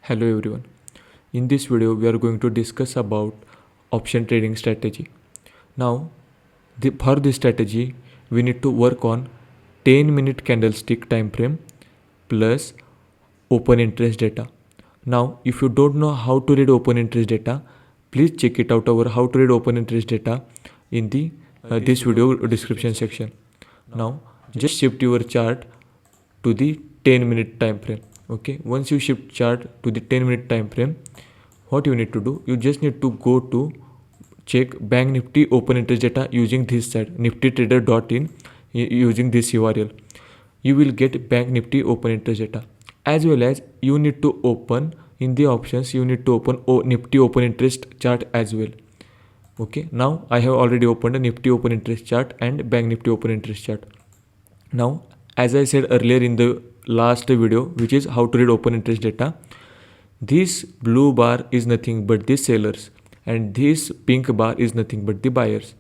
Hello everyone. In this video we are going to discuss about option trading strategy. Now for this strategy we need to work on 10-minute candlestick time frame plus open interest data. Now if you don't know how to read open interest data, please check it out our how to read open interest data in the this video description section. Now just shift your chart to the 10-minute time frame. Okay, once you shift chart to the 10-minute time frame, what you need to do, you just need to go to check bank nifty open interest data using this site niftytrader.in using this URL. You will get bank nifty open interest data, as well as you need to open in the options, you need to open nifty open interest chart as well. Okay, now I have already opened a nifty open interest chart and bank nifty open interest chart. Now as I said earlier in the last video, which is how to read open interest data, this blue bar is nothing but the sellers and this pink bar is nothing but the buyers.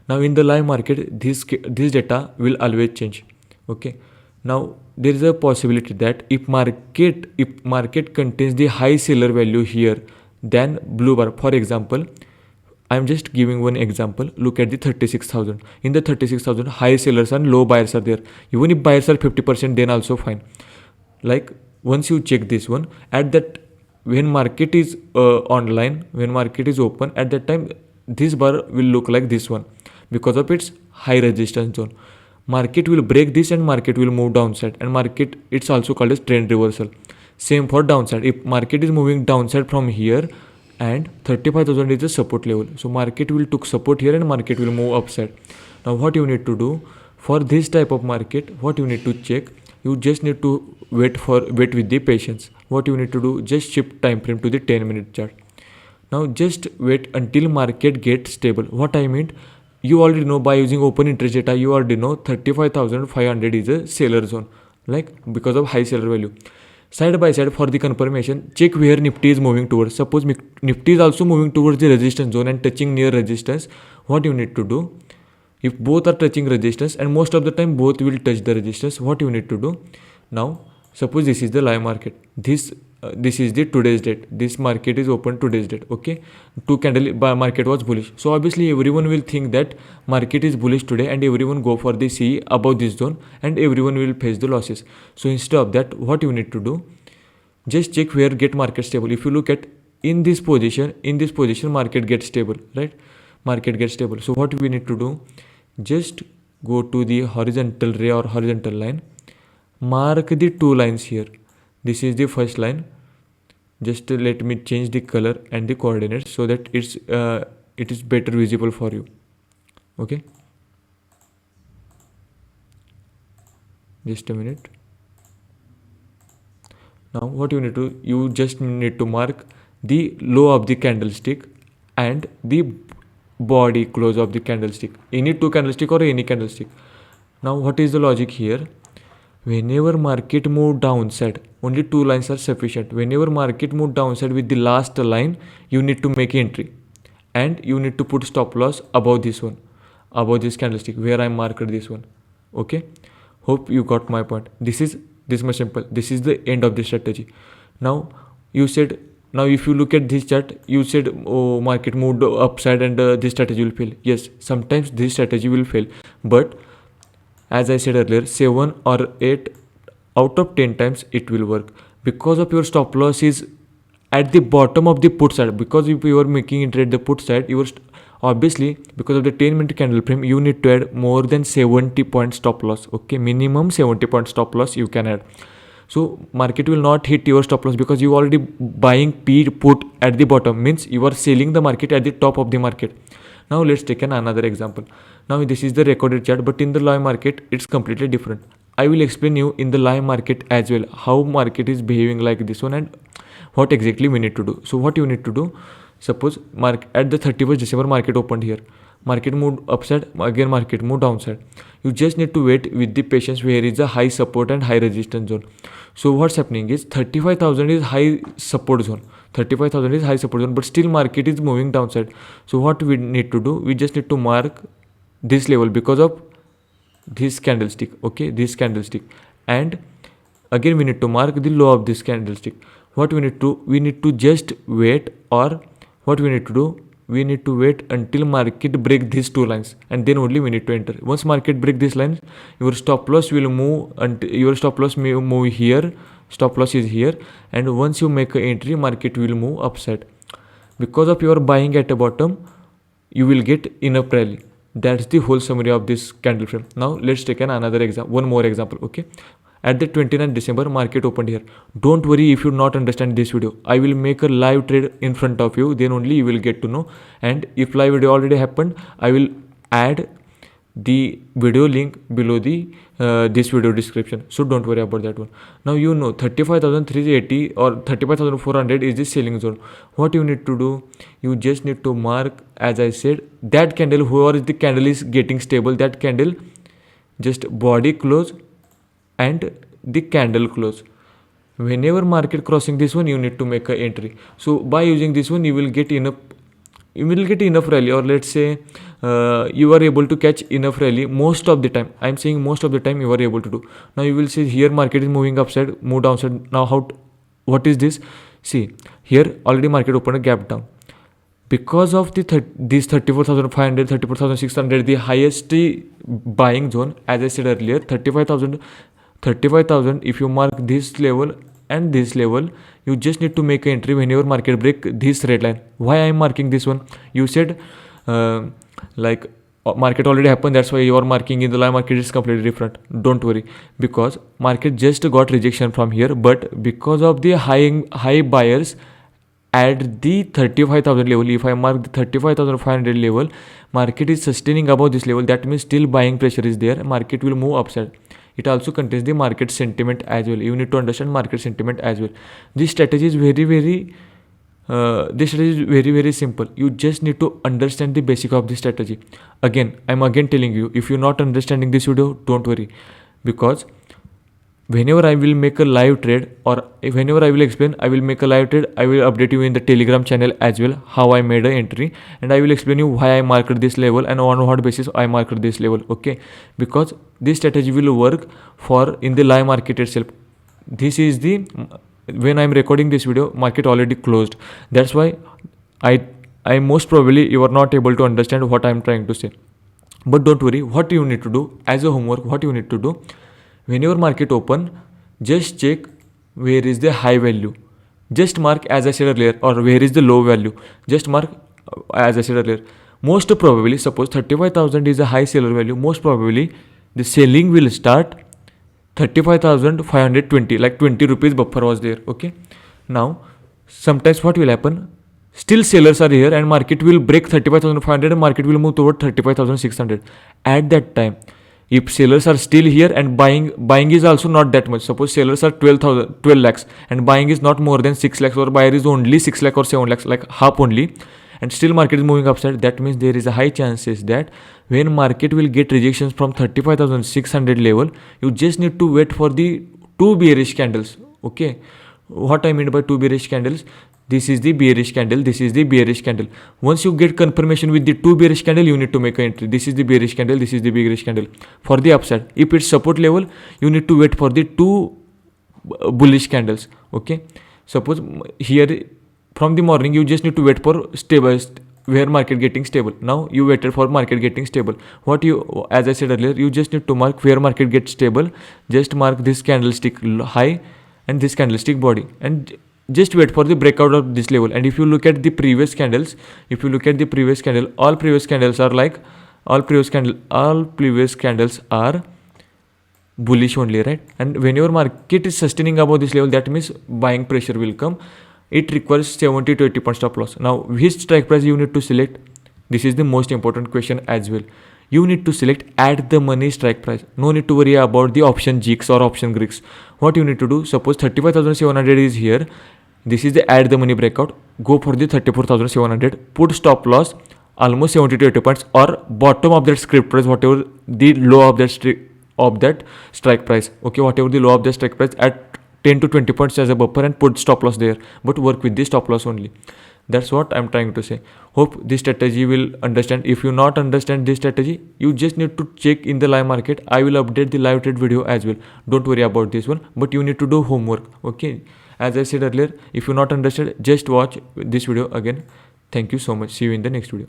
Now in the live market this data will always change. Okay, now there is a possibility that if market contains the high seller value here, then blue bar, for example, I'm just giving one example. Look at the 36,000. In the 36,000, high sellers and low buyers are there. Even if buyers are 50%, then also fine. Like once you check this one, at that when market is online, when market is open, at that time this bar will look like this one because of its high resistance zone. Market will break this and market will move downside, and market it's also called as trend reversal. Same for downside. If market is moving downside from here, and 35,000 is the support level, so market will took support here and market will move upside. Now what you need to do for this type of market, what you need to check, you just need to wait with the patience. What you need to do, just shift time frame to the 10-minute chart. Now just wait until market gets stable. What I mean, you already know by using open interest data, you already know 35,500 is a seller zone, like because of high seller value. Side by side for the confirmation, check where Nifty is moving towards. Suppose Nifty is also moving towards the resistance zone and touching near resistance. What you need to do, if both are touching resistance, and most of the time both will touch the resistance, what you need to do, now suppose this is the live market, this is the today's date, this market is open today's date. Okay, two candle market was bullish, so obviously everyone will think that market is bullish today and everyone go for the CE above this zone and everyone will face the losses. So instead of that, what you need to do, just check where get market stable. If you look at in this position market gets stable, right? Market gets stable. So what we need to do, just go to the horizontal ray or horizontal line, mark the two lines here. This is the first line. Just let me change the color and the coordinates so that it is better visible for you. Okay, just a minute. Now what you need to, you just need to mark the low of the candlestick and the body close of the candlestick, any two candlestick or any candlestick. Now what is the logic here? Whenever market move downside, only two lines are sufficient. Whenever market move downside with the last line, you need to make entry and you need to put stop loss above this one, above this candlestick where I marked this one. Okay, hope you got my point. This is this much simple. This is the end of the strategy. Now you said, now if you look at this chart, you said, oh, market moved upside and this strategy will fail. Yes, sometimes this strategy will fail, but as I said earlier, 7 or 8 out of 10 times it will work because of your stop loss is at the bottom of the put side. Because if you are making it at the put side, you are obviously, because of the 10-minute candle frame, you need to add more than 70 point stop loss. Okay, minimum 70 point stop loss you can add. So market will not hit your stop loss because you already buying P put at the bottom, means you are selling the market at the top of the market. Now let's take another example. Now this is the recorded chart, but in the live market it's completely different. I will explain you in the live market as well how market is behaving like this one and what exactly we need to do. So what you need to do, suppose at the 31st December market opened here, market moved upside, again market moved downside. You just need to wait with the patience where is a high support and high resistance zone. So what's happening is 35,000 is high support zone, 35,000 is high support zone, but still market is moving downside. So what we need to do, we just need to mark this level because of this candlestick. Okay, this candlestick, and again we need to mark the low of this candlestick. what we need to just wait, or what we need to do, we need to wait until market break these two lines, and then only we need to enter. Once market break these lines, your stop loss will move until your stop loss may move here, stop loss is here, and once you make an entry, market will move upside. Because of your buying at the bottom, you will get enough rally. That's the whole summary of this candle frame. Now let's take another example, one more example. Okay, at the 29th December, market opened here. Don't worry if you not understand this video. I will make a live trade in front of you, then only you will get to know. And if live video already happened, I will add the video link below the this video description, so don't worry about that one. Now 35,380 or 35,400 is the selling zone. What you need to do, you just need to mark, as I said, that candle, whoever the candle is getting stable, that candle, just body close and the candle close. Whenever market crossing this one, you need to make an entry. So by using this one, you will get enough rally, or let's say you are able to catch enough rally most of the time. I'm saying most of the time you are able to do. Now you will see here market is moving upside, move downside. Now what is this? See here already market opened a gap down. Because of this 34,500, 34,600, the highest buying zone, as I said earlier, 35,000. If you mark this level and this level, you just need to make an entry whenever market break this red line. Why I am marking this one? You said market already happened, that's why you are marking in the live market is completely different. Don't worry, because market just got rejection from here, but because of the high buyers at the 35,000 level, if I mark the 35,500 level, market is sustaining above this level. That means still buying pressure is there. Market will move upside. It also contains the market sentiment as well. You need to understand market sentiment as well. This strategy is very simple. You just need to understand the basic of this strategy. I'm again telling you, if you're not understanding this video, don't worry, because whenever I will make a live trade, or whenever I will explain, I will make a live trade, I will update you in the Telegram channel as well, how I made an entry, and I will explain you why I marked this level and on what basis I marked this level. Okay, because this strategy will work for in the live market itself. This is the, when I am recording this video, market already closed. That's why I most probably you are not able to understand what I am trying to say. But don't worry, what you need to do as a homework, what you need to do, whenever market open, just check where is the high value. Just mark, as I said earlier, or where is the low value. Just mark, as I said earlier. Most probably, suppose 35,000 is a high seller value. Most probably, the selling will start 35,520, like 20 rupees buffer was there. Okay. Now, sometimes what will happen? Still sellers are here and market will break 35,500 and market will move toward 35,600. At that time, if sellers are still here and buying is also not that much. Suppose sellers are 12 lakhs and buying is not more than 6 lakhs, or buyer is only 6 lakh or 7 lakhs, like half only, and still market is moving upside. That means there is a high chances that when market will get rejections from 35,600 level, you just need to wait for the two bearish candles. Okay, what I mean by two bearish candles, this is the bearish candle, this is the bearish candle. Once you get confirmation with the two bearish candle, you need to make an entry. This is the bearish candle, this is the bearish candle. For the upside, if it's support level, you need to wait for the two bullish candles. Okay, suppose here from the morning, you just need to wait for stable, where market getting stable. Now you waited for market getting stable. What you, as I said earlier, you just need to mark where market gets stable. Just mark this candlestick high and this candlestick body, and just wait for the breakout of this level. And if you look at the previous candles, all previous candles are bullish only, right? And when your market is sustaining above this level, that means buying pressure will come. It requires 70 to 80 point stop loss. Now, which strike price you need to select? This is the most important question as well. You need to select at the money strike price. No need to worry about the option GICs or option Greeks. What you need to do, suppose 35,700 is here. This is the at the money breakout. Go for the 34,700. Put stop loss almost 70 to 80 points, or bottom of that script price, whatever the low of that strike price. Okay, whatever the low of the strike price at 10 to 20 points as a buffer, and put stop loss there. But work with the stop loss only. That's what I'm trying to say. Hope this strategy will understand. If you not understand this strategy, you just need to check in the live market. I will update the live trade video as well. Don't worry about this one, but you need to do homework. Okay, As I said earlier, if you not understand, just watch this video again. Thank you so much. See you in the next video.